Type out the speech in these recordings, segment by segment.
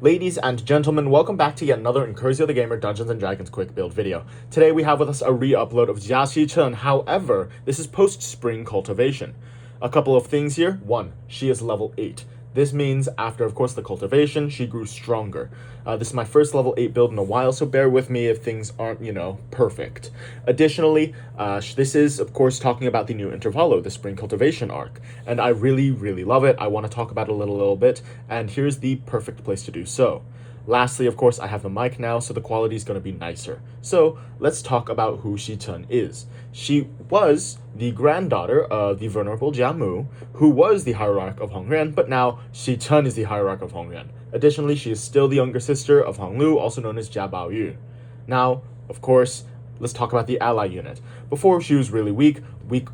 Ladies and gentlemen, welcome back to yet another Incursio the Gamer Dungeons & Dragons quick build video. Today we have with us a re-upload of Jia Xichun, however, this is post-spring cultivation. A couple of things here. One, she is level 8. This means after, of course, the cultivation, she grew stronger. This is my first level 8 build in a while, so bear with me if things aren't, perfect. Additionally, this is, of course, talking about the new Intervalo, the spring cultivation arc. And I really, really love it. I want to talk about it a little bit, and here's the perfect place to do so. Lastly, of course, I have the mic now, so the quality is going to be nicer. So, let's talk about who Xichun is. She was the granddaughter of the venerable Jia Mu, who was the hierarch of Hongyuan, but now Xichun is the hierarch of Hongyuan. Additionally, she is still the younger sister of Honglu, also known as Jia Baoyu. Now, of course, let's talk about the ally unit. Before, she was really weak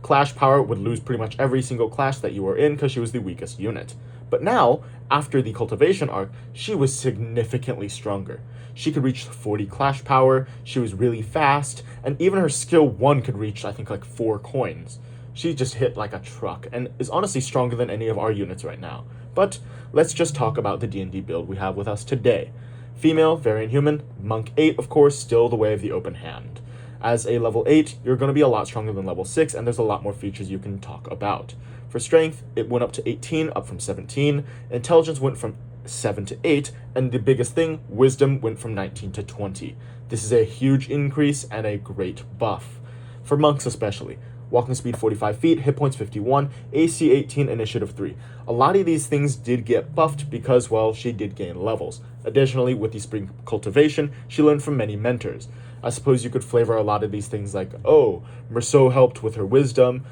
clash power, would lose pretty much every single clash that you were in because she was the weakest unit. But now, after the cultivation arc, she was significantly stronger. She could reach 40 clash power, she was really fast, and even her skill 1 could reach, I think, like 4 coins. She just hit like a truck, and is honestly stronger than any of our units right now. But let's just talk about the D&D build we have with us today. Female, variant human, monk 8, of course, still the way of the open hand. As a level 8, you're going to be a lot stronger than level 6, and there's a lot more features you can talk about. For strength, it went up to 18, up from 17. Intelligence went from 7 to 8, and the biggest thing, wisdom went from 19 to 20. This is a huge increase and a great buff. For monks especially, walking speed 45 feet, hit points 51, AC 18, initiative 3. A lot of these things did get buffed because, well, she did gain levels. Additionally, with the spring cultivation, she learned from many mentors. I suppose you could flavor a lot of these things like, oh, Merceau helped with her wisdom,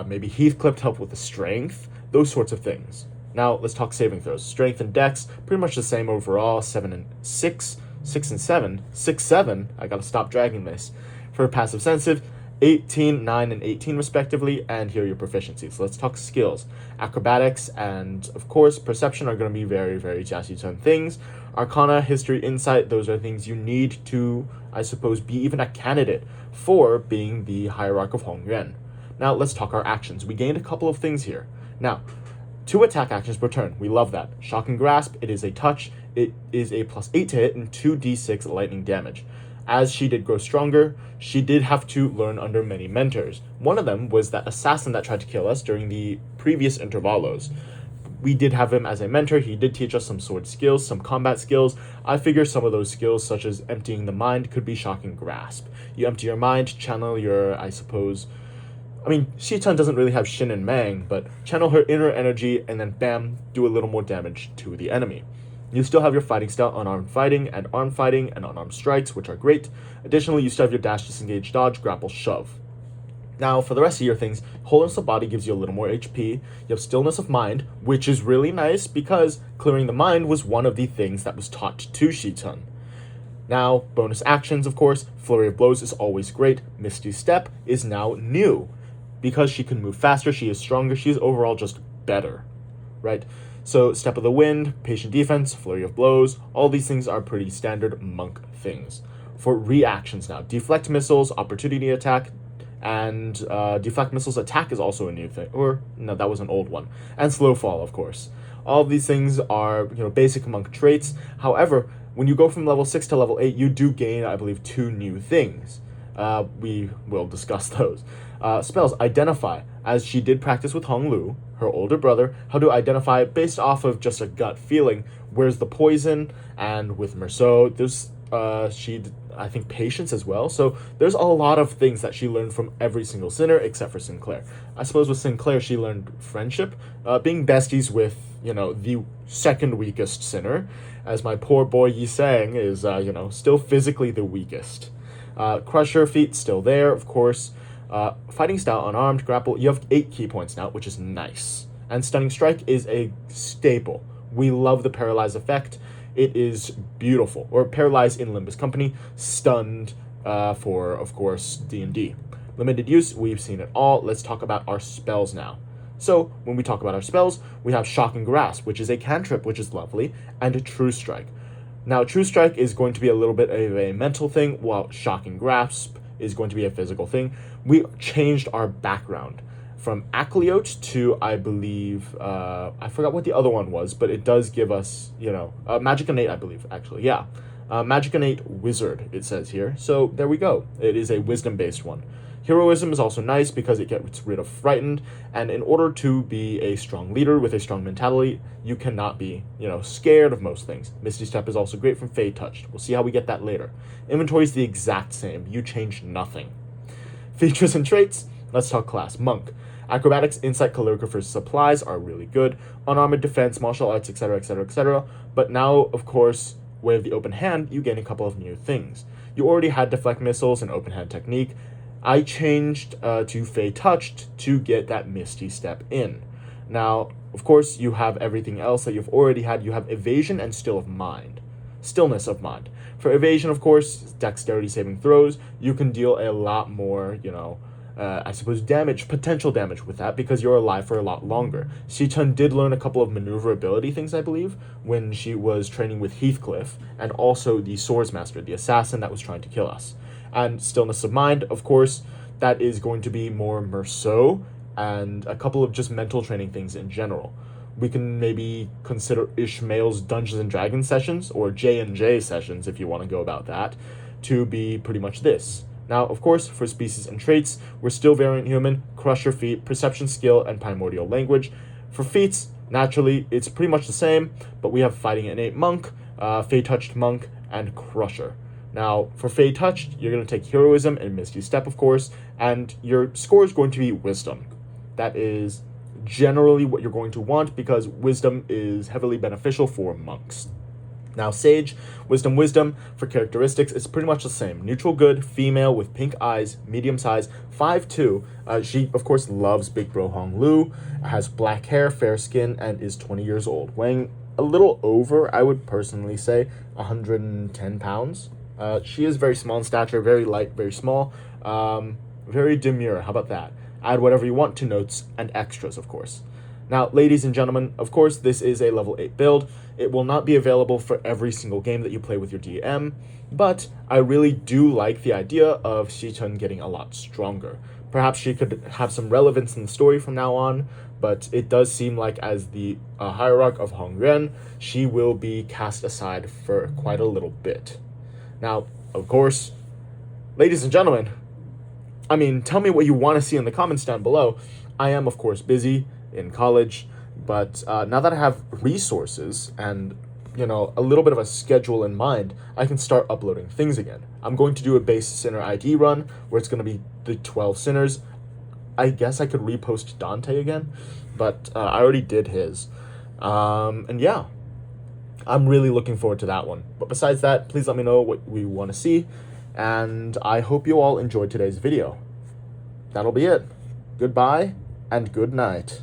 maybe Heathcliff helped with the strength, those sorts of things. Now, let's talk saving throws. Strength and dex, pretty much the same overall, 7 and 6, 6 and 7, 6, 7, I gotta stop dragging this. For passive sensitive, 18, 9, and 18 respectively, and here are your proficiencies. Let's talk skills. Acrobatics and, of course, perception are going to be very, very Jia Xichun things. Arcana, history, insight, those are things you need to, I suppose, be even a candidate for being the hierarch of Hongyuan. Now, let's talk our actions. We gained a couple of things here. Now, 2 attack actions per turn. We love that. Shock and Grasp, it is a touch. It is a +8 to hit and 2d6 lightning damage. As she did grow stronger, she did have to learn under many mentors. One of them was that assassin that tried to kill us during the previous intervalos. We did have him as a mentor. He did teach us some sword skills, some combat skills. I figure some of those skills, such as emptying the mind, could be shock and grasp. You empty your mind, channel your, I suppose... Xichun doesn't really have Shin and Mang, but channel her inner energy and then bam, do a little more damage to the enemy. You still have your fighting style, unarmed fighting, and armed fighting, and unarmed strikes, which are great. Additionally, you still have your dash, disengage, dodge, grapple, shove. Now, for the rest of your things, wholeness of body gives you a little more HP. You have stillness of mind, which is really nice because clearing the mind was one of the things that was taught to Xichun. Now, bonus actions, of course. Flurry of blows is always great. Misty Step is now new. Because she can move faster, she is stronger, she is overall just better, right? So, Step of the Wind, Patient Defense, Flurry of Blows, all these things are pretty standard monk things. For reactions now, Deflect Missiles, Opportunity Attack, and Deflect Missiles Attack is also a new thing. Or, no, that was an old one. And Slow Fall, of course. All of these things are, basic monk traits. However, when you go from level 6 to level 8, you do gain, I believe, 2 new things. We will discuss those. Spells, Identify, as she did practice with Honglu, her older brother, how to identify based off of just a gut feeling. Where's the poison? And with Merceau, there's, I think, patience as well. So there's a lot of things that she learned from every single sinner except for Sinclair. I suppose with Sinclair, she learned friendship, being besties with, the second weakest sinner, as my poor boy Wei Sang is, still physically the weakest. Crusher feat still there, of course. Fighting style, unarmed, grapple, you have 8 key points now, which is nice. And Stunning Strike is a staple. We love the Paralyze effect. It is beautiful. Or Paralyze in Limbus Company, Stunned for, of course, D&D. Limited use, we've seen it all. Let's talk about our spells now. So, when we talk about our spells, we have Shock and Grasp, which is a cantrip, which is lovely, and True Strike. Now, True Strike is going to be a little bit of a mental thing, while Shock and Grasp is going to be a physical thing. We changed our background. from Acleote to, I believe, I forgot what the other one was, but it does give us, Magic Innate, I believe, actually, yeah. Magic Innate Wizard, it says here. So there we go. It is a wisdom-based one. Heroism is also nice because it gets rid of frightened, and in order to be a strong leader with a strong mentality, you cannot be, scared of most things. Misty Step is also great from Fey Touched. We'll see how we get that later. Inventory is the exact same. You change nothing. Features and traits, let's talk class. Monk. Acrobatics, Insight, Calligrapher's Supplies are really good. Unarmored Defense, Martial Arts, etc., etc., etc. But now, of course, with the Open Hand, you gain a couple of new things. You already had Deflect Missiles and Open Hand Technique. I changed to Fey Touched to get that Misty Step in. Now, of course, you have everything else that you've already had. You have Evasion and Stillness of Mind. For Evasion, of course, Dexterity Saving Throws, you can deal a lot more, I suppose potential damage with that because you're alive for a lot longer. Xichun did learn a couple of maneuverability things, I believe, when she was training with Heathcliff, and also the Swordsmaster, the assassin that was trying to kill us. And Stillness of Mind, of course, that is going to be more Merceau and a couple of just mental training things in general. We can maybe consider Ishmael's Dungeons and Dragons sessions, or J&J sessions if you want to go about that, to be pretty much this. Now, of course, for species and traits, we're still Variant Human, Crusher Feat, Perception Skill, and Primordial Language. For feats, naturally, it's pretty much the same, but we have Fighting Innate Monk, Fey Touched Monk, and Crusher. Now, for Fey Touched, you're going to take Heroism and Misty Step, of course, and your score is going to be Wisdom. That is generally what you're going to want because Wisdom is heavily beneficial for monks. Now, Sage, Wisdom, for characteristics, it's pretty much the same. Neutral good, female with pink eyes, medium size, 5'2". She, of course, loves Big Bro Hong Lu, has black hair, fair skin, and is 20 years old. Weighing a little over, I would personally say, 110 pounds. She is very small in stature, very light, very small, very demure. How about that? Add whatever you want to notes and extras, of course. Now, ladies and gentlemen, of course, this is a level 8 build. It will not be available for every single game that you play with your DM, but I really do like the idea of Xichun getting a lot stronger. Perhaps she could have some relevance in the story from now on, but it does seem like as the hierarch of Hongyuan, she will be cast aside for quite a little bit. Now, of course, ladies and gentlemen, tell me what you want to see in the comments down below. I am, of course, busy in college, but now that I have resources and, a little bit of a schedule in mind, I can start uploading things again. I'm going to do a base Sinner ID run where it's going to be the 12 Sinners. I guess I could repost Dante again, but I already did his. And yeah, I'm really looking forward to that one. But besides that, please let me know what we want to see, and I hope you all enjoyed today's video. That'll be it. Goodbye, and good night.